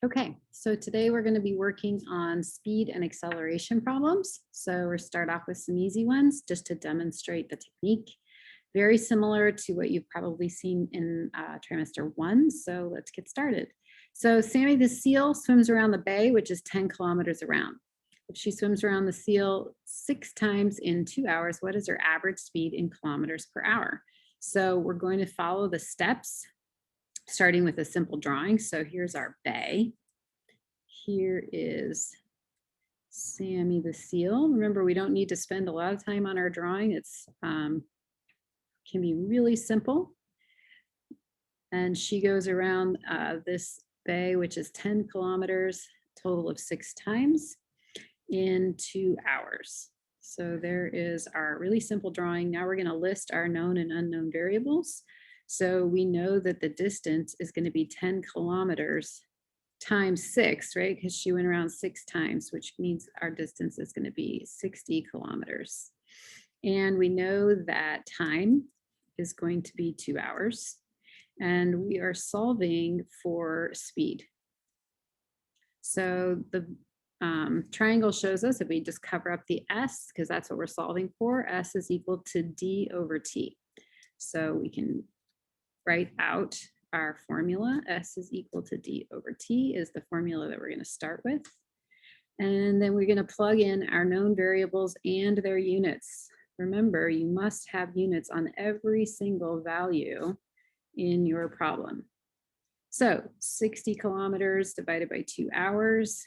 Okay, so today we're going to be working on speed and acceleration problems. So we'll start off with some easy ones just to demonstrate the technique. Very similar to what you've probably seen in trimester 1. So let's get started. So Sammy the seal swims around the bay, which is 10 kilometers around. If she swims around the seal 6 times in 2 hours, what is her average speed in kilometers per hour? So we're going to follow the steps starting with a simple drawing. So here's our bay. Here is Sammy the seal. Remember, we don't need to spend a lot of time on our drawing. It's can be really simple. And she goes around this bay, which is 10 kilometers, total of 6 times in 2 hours. So there is our really simple drawing. Now we're going to list our known and unknown variables. So we know that the distance is going to be 10 kilometers times 6, right? Because she went around 6 times, which means our distance is going to be 60 kilometers. And we know that time is going to be 2 hours. And we are solving for speed. So the triangle shows us if we just cover up the S, because that's what we're solving for, S is equal to D over T. So we can write out our formula. S is equal to D over T is the formula that we're going to start with. And then we're going to plug in our known variables and their units. Remember, you must have units on every single value in your problem. So 60 kilometers divided by 2 hours.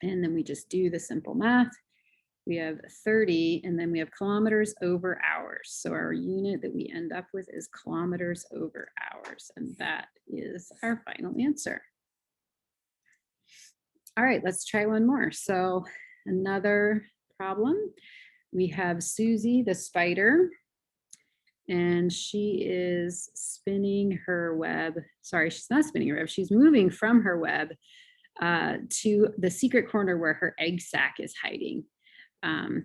And then we just do the simple math. We have 30, and then we have kilometers over hours. So our unit that we end up with is kilometers over hours, and that is our final answer. All right, let's try one more. So another problem. We have Susie the spider, and she is spinning her web. Sorry, she's not spinning her web. She's moving from her web to the secret corner where her egg sac is hiding.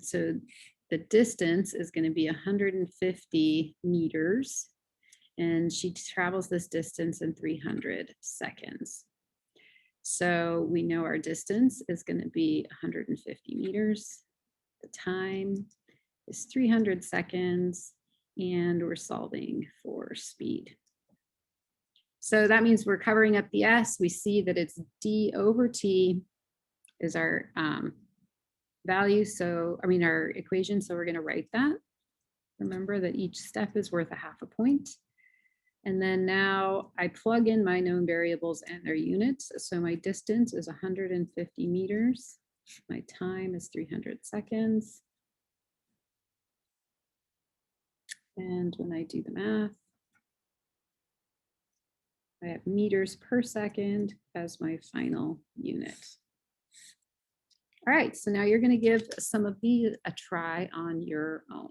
So the distance is going to be 150 meters, and she travels this distance in 300 seconds. So we know our distance is going to be 150 meters. The time is 300 seconds, and we're solving for speed. So that means we're covering up the S. We see that it's D over T is our value. So, our equation. So we're going to write that. Remember that each step is worth a half a point. And then now I plug in my known variables and their units. So my distance is 150 meters. My time is 300 seconds. And when I do the math, I have meters per second as my final unit. All right, so now you're going to give some of these a try on your own.